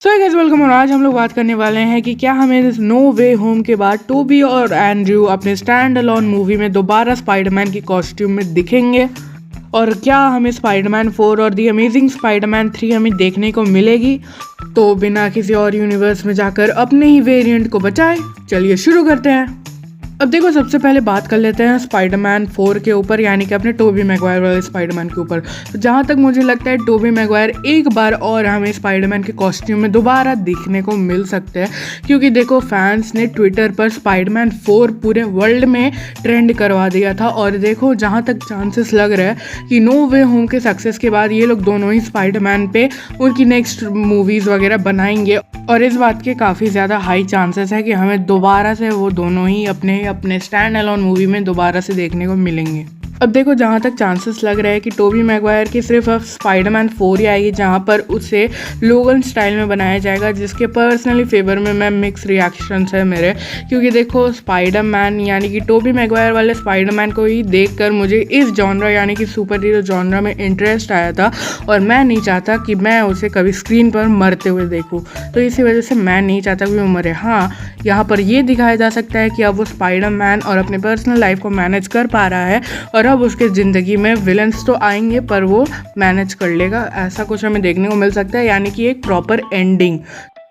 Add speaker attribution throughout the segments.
Speaker 1: So guys welcome. और आज हम लोग बात करने वाले हैं कि क्या हमें नो वे होम के बाद टोबी और एंड्रयू अपने स्टैंड अलोन मूवी में दोबारा स्पाइडरमैन की कॉस्ट्यूम में दिखेंगे, और क्या हमें स्पाइडरमैन 4 और दी अमेजिंग स्पाइडरमैन 3 हमें देखने को मिलेगी। तो बिना किसी और यूनिवर्स में जाकर अपने ही वेरिएंट को बचाए, चलिए शुरू करते हैं। अब देखो, सबसे पहले बात कर लेते हैं स्पाइडरमैन 4 के ऊपर, यानी कि अपने टोबी मैगवायर वाले स्पाइडरमैन के ऊपर। तो जहाँ तक मुझे लगता है टोबी मैगवायर एक बार और हमें स्पाइडरमैन के कॉस्ट्यूम में दोबारा दिखने को मिल सकते हैं, क्योंकि देखो फैंस ने ट्विटर पर स्पाइडरमैन 4 पूरे वर्ल्ड में ट्रेंड करवा दिया था। और देखो, जहाँ तक चांसेस लग रहा है कि नो वे होम के सक्सेस के बाद ये लोग दोनों ही स्पाइडरमैन पे उनकी नेक्स्ट मूवीज़ वगैरह बनाएंगे, और इस बात के काफ़ी ज़्यादा हाई चांसेस है कि हमें दोबारा से वो दोनों ही अपने स्टैंड अलोन मूवी में दोबारा से देखने को मिलेंगे। अब देखो, जहाँ तक चांसेस लग रहा है कि टोबी मैगवायर की सिर्फ अब स्पाइडरमैन 4 ही आएगी, जहाँ पर उसे लोगन स्टाइल में बनाया जाएगा, जिसके पर्सनली फेवर में मैं मिक्स रिएक्शंस है मेरे। क्योंकि देखो, स्पाइडरमैन यानी कि टोबी मैगवायर वाले स्पाइडरमैन को ही देखकर मुझे इस जॉनरा यानी कि सुपर हीरो जॉनरा में इंटरेस्ट आया था, और मैं नहीं चाहता कि मैं उसे कभी स्क्रीन पर मरते हुए देखूँ। तो इसी वजह से मैं नहीं चाहता कि वो मरे। हाँ, यहाँ पर ये दिखाया जा सकता है कि अब वो स्पाइडरमैन और अपने पर्सनल लाइफ को मैनेज कर पा रहा है, और अब उसके ज़िंदगी में विलन्स तो आएंगे पर वो मैनेज कर लेगा। ऐसा कुछ हमें देखने को मिल सकता है, यानी कि एक प्रॉपर एंडिंग,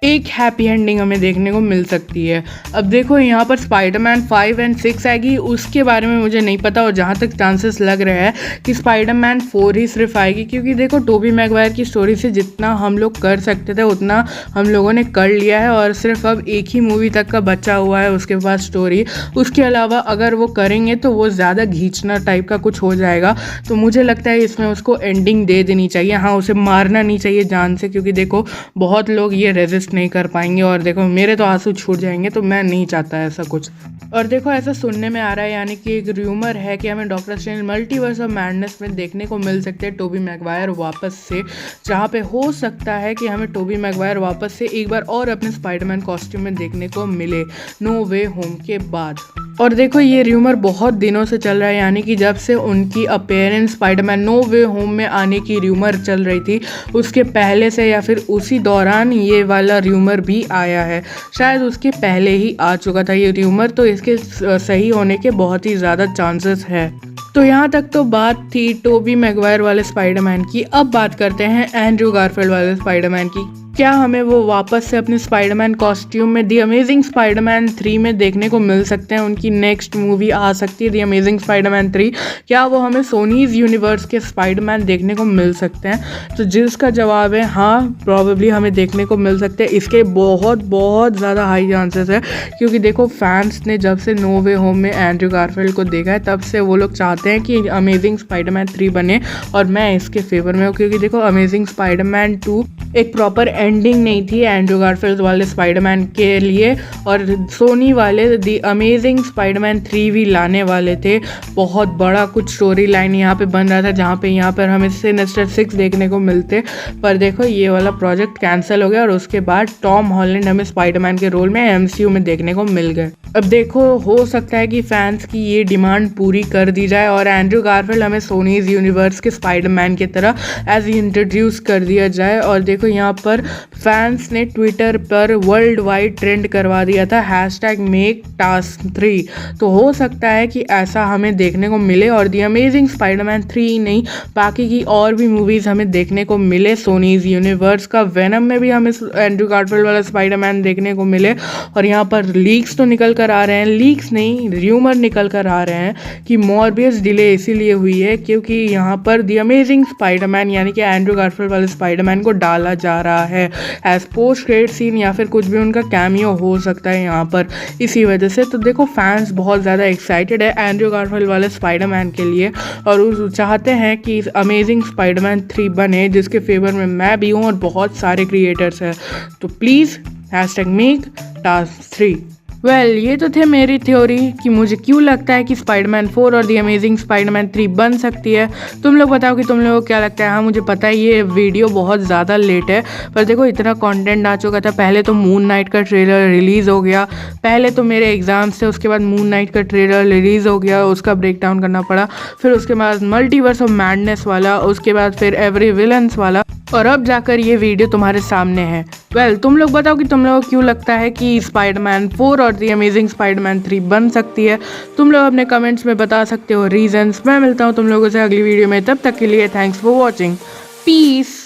Speaker 1: एक हैप्पी एंडिंग हमें देखने को मिल सकती है। अब देखो, यहाँ पर स्पाइडरमैन 5 और 6 आएगी, उसके बारे में मुझे नहीं पता। और जहाँ तक चांसेस लग रहे हैं कि स्पाइडरमैन 4 ही सिर्फ आएगी, क्योंकि देखो टोबी मैगवायर की स्टोरी से जितना हम लोग कर सकते थे उतना हम लोगों ने कर लिया है, और सिर्फ अब एक ही मूवी तक का बचा हुआ है उसके पास स्टोरी। उसके अलावा अगर वो करेंगे तो वो ज़्यादा घींचना टाइप का कुछ हो जाएगा। तो मुझे लगता है इसमें उसको एंडिंग दे देनी चाहिए। हाँ, उसे मारना नहीं चाहिए जान से, क्योंकि देखो बहुत लोग ये रेजिस्ट नहीं कर पाएंगे, और देखो मेरे तो आंसू छूट जाएंगे, तो मैं नहीं चाहता ऐसा कुछ। और देखो, ऐसा सुनने में आ रहा है, यानी कि एक र्यूमर है कि हमें doctor strange multiverse of madness में देखने को मिल सकते हैं टोबी मैगवायर वापस से, जहाँ पे हो सकता है कि हमें टोबी मैगवायर वापस से एक बार और अपने स्पाइडरमैन कॉस्ट्यूम में देखने को मिले नो वे होम के बाद। और देखो, ये र्यूमर बहुत दिनों से चल रहा है, यानी कि जब से उनकी अपीयरेंस स्पाइडरमैन नो वे होम में आने की र्यूमर चल रही थी, उसके पहले से या फिर उसी दौरान ये वाला र्यूमर भी आया है। शायद उसके पहले ही आ चुका था ये र्यूमर, तो इसके सही होने के बहुत ही ज़्यादा चांसेस है। तो यहाँ तक तो बात थी टोबी मैगवायर वाले स्पाइडरमैन की। अब बात करते हैं एंड्रयू गारफील्ड वाले स्पाइडरमैन की। क्या हमें वो वापस से अपने स्पाइडरमैन कॉस्ट्यूम में दी अमेजिंग स्पाइडरमैन 3 में देखने को मिल सकते हैं? उनकी नेक्स्ट मूवी आ सकती है दी अमेजिंग स्पाइडरमैन 3। क्या वो हमें सोनीज यूनिवर्स के स्पाइडरमैन देखने को मिल सकते हैं? तो जिसका जवाब है हाँ, प्रॉबेबली हमें देखने को मिल सकते हैं। इसके बहुत बहुत ज़्यादा हाई चांसेस है, क्योंकि देखो फैंस ने जब से नो वे होम में एंड्रयू गारफील्ड को देखा है, तब से वो लोग चाहते हैं कि अमेजिंग स्पाइडरमैन 3 बने, और मैं इसके फेवर में हूँ। क्योंकि देखो, अमेजिंग स्पाइडरमैन 2 एक प्रॉपर एंडिंग नहीं थी एंड्रयू गारफील्ड वाले स्पाइडरमैन के लिए, और सोनी वाले दी अमेजिंग स्पाइडरमैन 3 भी लाने वाले थे। बहुत बड़ा कुछ स्टोरी लाइन यहाँ पे बन रहा था, जहाँ पे यहाँ पर हमें सिनिस्टर 6 देखने को मिलते, पर देखो ये वाला प्रोजेक्ट कैंसिल हो गया, और उसके बाद टॉम हॉलैंड हमें स्पाइडरमैन के रोल में एमसीयू में देखने को मिल गए। अब देखो, हो सकता है कि फैंस की ये डिमांड पूरी कर दी जाए, और एंड्रयू गारफील्ड हमें सोनीज यूनिवर्स के स्पाइडरमैन की तरह एज इंट्रोड्यूस कर दिया जाए। और देखो, यहाँ पर फैंस ने ट्विटर पर वर्ल्ड वाइड ट्रेंड करवा दिया था #MakeTask3। तो हो सकता है कि ऐसा हमें देखने को मिले, और दी अमेजिंग स्पाइडरमैन 3 नहीं, बाकी की और भी मूवीज़ हमें देखने को मिले सोनीज यूनिवर्स का। वेनम में भी हमें एंड्रयू गारफील्ड वाला स्पाइडरमैन देखने को मिले। और यहाँ पर लीक्स तो निकल कर आ रहे हैं, लीक्स नहीं र्यूमर निकल कर आ रहे हैं कि मॉर्बियस डिले इसीलिए हुई है क्योंकि यहाँ पर दी अमेजिंग स्पाइडरमैन यानी कि एंड्रयू गारफील्ड वाले स्पाइडरमैन को डाला जा रहा है एज पोस्ट क्रेडिट सीन, या फिर कुछ भी उनका कैमियो हो सकता है यहाँ पर, इसी वजह से। तो देखो, फैंस बहुत ज़्यादा एक्साइटेड है एंड्रयू गारफील्ड वाले स्पाइडरमैन के लिए, और वो चाहते हैं कि अमेजिंग स्पाइडरमैन 3 बने, जिसके फेवर में मैं भी हूँ और बहुत सारे क्रिएटर्स हैं। तो प्लीज़ #MakeTask3। ये तो थे मेरी थ्योरी कि मुझे क्यों लगता है कि स्पाइडरमैन 4 और दी अमेजिंग स्पाइडरमैन 3 बन सकती है। तुम लोग बताओ कि तुम लोगों को क्या लगता है। हाँ, मुझे पता है ये वीडियो बहुत ज़्यादा लेट है, पर देखो इतना कंटेंट आ चुका था। पहले तो मून नाइट का ट्रेलर रिलीज़ हो गया, पहले तो मेरे एग्जाम्स थे, उसके बाद मून नाइट का ट्रेलर रिलीज़ हो गया, उसका ब्रेक डाउन करना पड़ा। फिर उसके बाद मल्टीवर्स ऑफ मैडनेस वाला, उसके बाद फिर एवरी विलन्स वाला, और अब जाकर ये वीडियो तुम्हारे सामने है। तुम लोग बताओ कि तुम लोगों को क्यों लगता है कि स्पाइडरमैन 4 और द अमेजिंग स्पाइडरमैन 3 बन सकती है। तुम लोग अपने कमेंट्स में बता सकते हो रीजंस। मैं मिलता हूँ तुम लोगों से अगली वीडियो में, तब तक के लिए थैंक्स फॉर वॉचिंग। पीस।